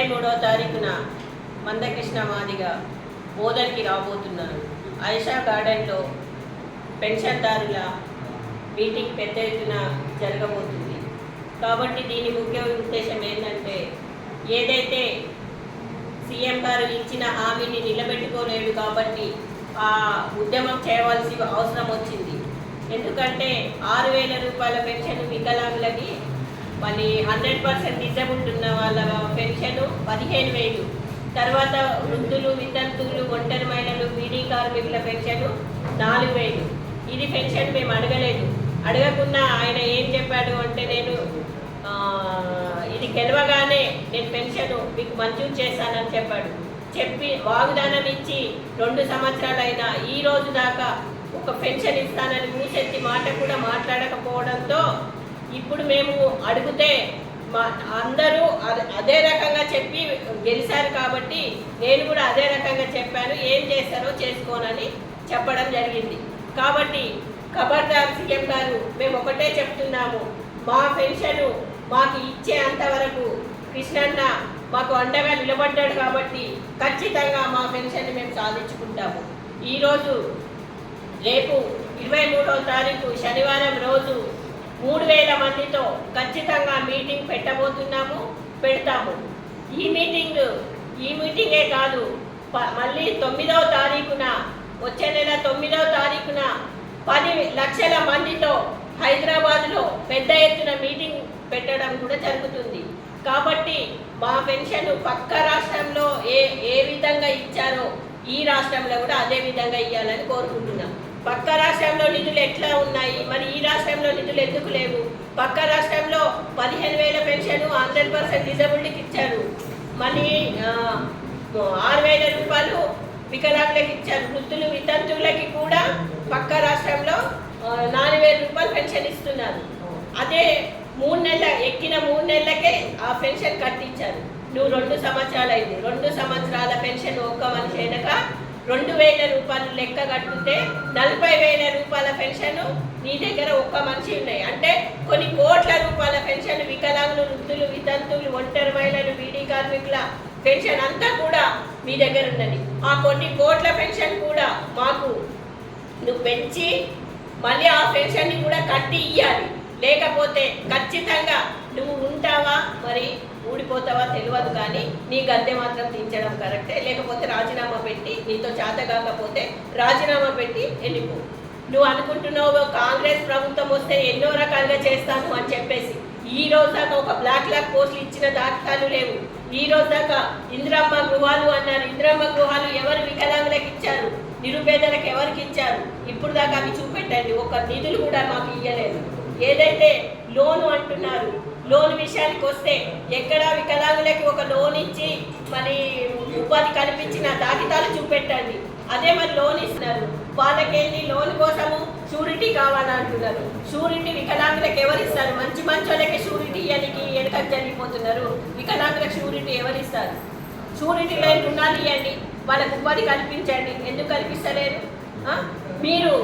23వ తారీఖున మందకృష్ణ మాదిగ బోధనకి రాబోతున్నారు. ఐషా గార్డెన్లో పెన్షన్దారుల మీటింగ్ పెద్ద ఎత్తున జరగబోతుంది. కాబట్టి దీని ముఖ్య ఉద్దేశం ఏంటంటే, ఏదైతే సీఎం గారు ఇచ్చిన హామీని నిలబెట్టుకోలేడు కాబట్టి ఆ ఉద్యమం చేయవలసి అవసరం వచ్చింది. ఎందుకంటే 6,000 రూపాయల పెన్షన్ వికలాంగులకి, మళ్ళీ 100% డిజబుల్డ్ ఉన్న వాళ్ళ పెన్షన్ 15,000, తర్వాత వృద్ధులు, వితంతువులు, ఒంటరి మహిళలు, బీడీ కార్మికుల పెన్షన్ 4,000. ఇది పెన్షన్ మేము అడగలేదు. అడగకుండా ఆయన ఏం చెప్పాడు అంటే, నేను ఇది గెలవగానే నేను పెన్షన్ మీకు మంజూరు చేశానని చెప్పాడు. చెప్పి వాగ్దానం ఇచ్చి 2 సంవత్సరాలైనా ఈ రోజు దాకా ఒక పెన్షన్ ఇస్తానని మూసెత్తి మాట కూడా మాట్లాడకపోవడంతో ఇప్పుడు మేము అడిగితే అందరూ అదే రకంగా చెప్పి గెలిచారు. కాబట్టి నేను కూడా అదే రకంగా చెప్పాను, ఏం చేస్తారో చేసుకోనని చెప్పడం జరిగింది. కాబట్టి ఖబర్దార్ సీఎం గారు, మేము ఒకటే చెప్తున్నాము, మా పెన్షన్ మాకు ఇచ్చే అంతవరకు కృష్ణన్న మాకు అండగా నిలబడ్డాడు. కాబట్టి ఖచ్చితంగా మా పెన్షన్ మేము సాధించుకుంటాము. ఈరోజు రేపు 23వ తారీఖు శనివారం రోజు 3,000 మందితో ఖచ్చితంగా మీటింగ్ పెడతాము. ఈ మీటింగే కాదు, మళ్ళీ 9వ తారీఖున, వచ్చే నెల 9వ తారీఖున 10 లక్షల మందితో హైదరాబాద్లో పెద్ద ఎత్తున మీటింగ్ పెట్టడం కూడా జరుగుతుంది. కాబట్టి మా పెన్షన్ పక్క రాష్ట్రంలో ఏ విధంగా ఇచ్చారో ఈ రాష్ట్రంలో కూడా అదే విధంగా ఇవ్వాలని కోరుకుంటున్నాం. పక్క రాష్ట్రంలో నిధులు ఎట్లా ఉన్నాయి, మరి ఈ రాష్ట్రంలో నిధులు ఎందుకు లేవు? పక్క రాష్ట్రంలో 15,000 పెన్షన్ 100% డిజబుల్డ్కి ఇచ్చారు. మళ్ళీ 6,000 రూపాయలు వికలాంగులకు ఇచ్చారు. వృద్ధులు, వితంతువులకి కూడా పక్క రాష్ట్రంలో 4,000 రూపాయలు పెన్షన్ ఇస్తున్నారు. అదే 3 నెలల ఎక్కిన 3 నెలలకే ఆ పెన్షన్ కట్టించారు. నువ్వు 2 సంవత్సరాలు అయింది, 2 సంవత్సరాల పెన్షన్ ఒక్క మనిషి అయినాక 2,000 రూపాయలు లెక్క కట్టుకుంటే 40,000 రూపాయల పెన్షన్ నీ దగ్గర ఒక్క మనిషి ఉన్నాయి. అంటే కొన్ని కోట్ల రూపాయల పెన్షన్ వికలాంగులు, వృద్ధులు, వితంతువులు, ఒంటరి మహిళలు, బీడీ కార్మికుల పెన్షన్ అంతా కూడా మీ దగ్గర ఉన్నది. ఆ కొన్ని కోట్ల పెన్షన్ కూడా మాకు నువ్వు పెంచి మళ్ళీ ఆ పెన్షన్ని కూడా కట్టి ఇవ్వాలి. లేకపోతే ఖచ్చితంగా నువ్వు ఉంటావా, మరి ఊడిపోతావా తెలియదు, కానీ నీ గద్దె మాత్రం దించడం కరెక్టే. లేకపోతే రాజీనామా పెట్టి, నీతో చేత కాకపోతే రాజీనామా పెట్టి వెళ్ళిపో. నువ్వు అనుకుంటున్నావు కాంగ్రెస్ ప్రభుత్వం వస్తే ఎన్నో రకాలుగా చేస్తాను అని చెప్పేసి, ఈ రోజు దాకా ఒక బ్లాక్ పోస్టులు ఇచ్చిన దాఖలాలు లేవు. ఈ రోజు దాకా ఇందిరమ్మ గృహాలు అన్నారు. ఇందిరమ్మ గృహాలు ఎవరు వికలాంగులకు ఇచ్చారు, నిరుపేదలకు ఎవరికి ఇచ్చారు? ఇప్పుడు దాకా అవి చూపెట్టండి. ఒక నిధులు కూడా మాకు ఇవ్వలేదు. ఏదైతే లోను అంటున్నారు, లోన్ విషయానికి వస్తే ఎక్కడ వికలాంగులకి ఒక లోన్ ఇచ్చి మరి ఉపాధి కల్పించిన దాఖలాలు చూపెట్టండి. అదే మరి లోన్ ఇస్తున్నారు, వాళ్ళకేంటి లోన్ కోసము షూరిటీ కావాలంటున్నారు. షూరిటీ వికలాంగులకు ఎవరు ఇస్తారు? మంచి వాళ్ళకి షూరిటీ ఇవ్వడానికి వెనక జరిగిపోతున్నారు. వికలాంగులకు షూరిటీ ఎవరు ఇస్తారు? షూరిటీ లేని రుణాలు ఇవ్వండి, వాళ్ళకు ఉపాధి కల్పించండి. ఎందుకు కల్పిస్తలేరు? మీరు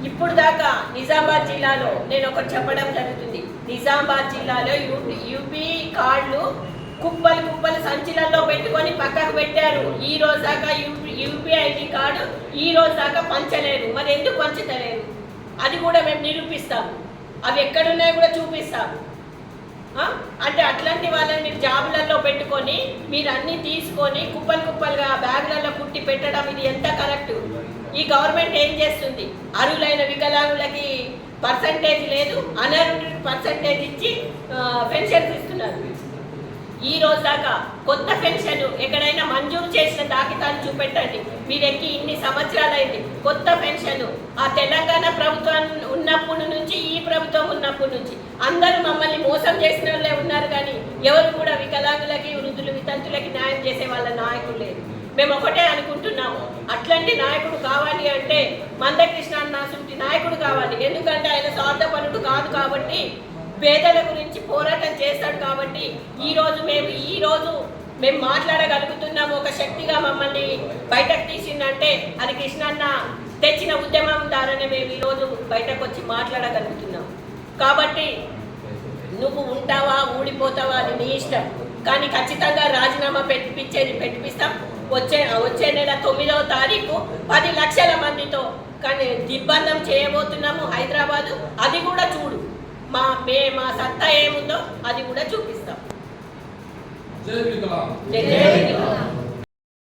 ఇప్పుడు దాకా నిజామాబాద్ జిల్లాలో నేను ఒకటి చెప్పడం జరుగుతుంది. నిజామాబాద్ జిల్లాలో యూపీ కార్డులు కుప్పలు సంచులలో పెట్టుకొని పక్కకు పెట్టారు. ఈ రోజు దాకా యూపీ ఐడి కార్డు ఈ రోజు దాకా పంచలేరు. మరి ఎందుకు పంచుతలేరు? అది కూడా మేము నిరూపిస్తాము. అవి ఎక్కడున్నాయో కూడా చూపిస్తాము. అంటే అట్లాంటి వాళ్ళని మీరు జాబులలో పెట్టుకొని మీరు అన్నీ తీసుకొని కుప్పలుగా బ్యాగులలో కుట్టి పెట్టడం, ఇది ఎంత కరెక్ట్? ఈ గవర్నమెంట్ ఏం చేస్తుంది? అర్హులైన వికలాంగులకి పర్సంటేజ్ లేదు, అనర్హులకి పర్సంటేజ్ ఇచ్చి పెన్షన్స్ ఇస్తున్నారు. ఈ రోజు దాకా కొత్త పెన్షన్ ఎక్కడైనా మంజూరు చేసిన దాఖలాలు చూపెట్టండి. మీరెక్కి ఇన్ని సంవత్సరాలైంది. కొత్త పెన్షన్ ఆ తెలంగాణ ప్రభుత్వం ఉన్నప్పటి నుంచి, ఈ ప్రభుత్వం ఉన్నప్పటి నుంచి అందరూ మమ్మల్ని మోసం చేసిన వాళ్ళే ఉన్నారు, కానీ ఎవరు కూడా వికలాంగులకి, వృద్ధులు, వితంతులకి న్యాయం చేసే వాళ్ళ నాయకులు లేదు. మేము ఒకటే అనుకుంటున్నాము, అట్లాంటి నాయకుడు కావాలి అంటే మందకృష్ణ అన్నటువంటి నాయకుడు కావాలి. ఎందుకంటే ఆయన స్వార్థపరుడు కాదు కాబట్టి, పేదల గురించి పోరాటం చేస్తాడు కాబట్టి ఈరోజు మేము మాట్లాడగలుగుతున్నాము. ఒక శక్తిగా మమ్మల్ని బయటకు తీసిందంటే అది కృష్ణన్న తెచ్చిన ఉద్యమం ద్వారానే మేము ఈరోజు బయటకు వచ్చి మాట్లాడగలుగుతున్నాం. కాబట్టి నువ్వు ఉంటావా ఊడిపోతావా అది నీ ఇష్టం, కానీ ఖచ్చితంగా రాజీనామా పెట్టిపిస్తాం. వచ్చే నెల 9వ తారీఖు 10 లక్షల మందితో కానీ దిగ్బంధం చేయబోతున్నాము హైదరాబాదు. అది కూడా చూడు, మా సత్తా ఏముందో అది కూడా చూపిస్తాం. జై వికలాంగ్. జై వికలాంగ్.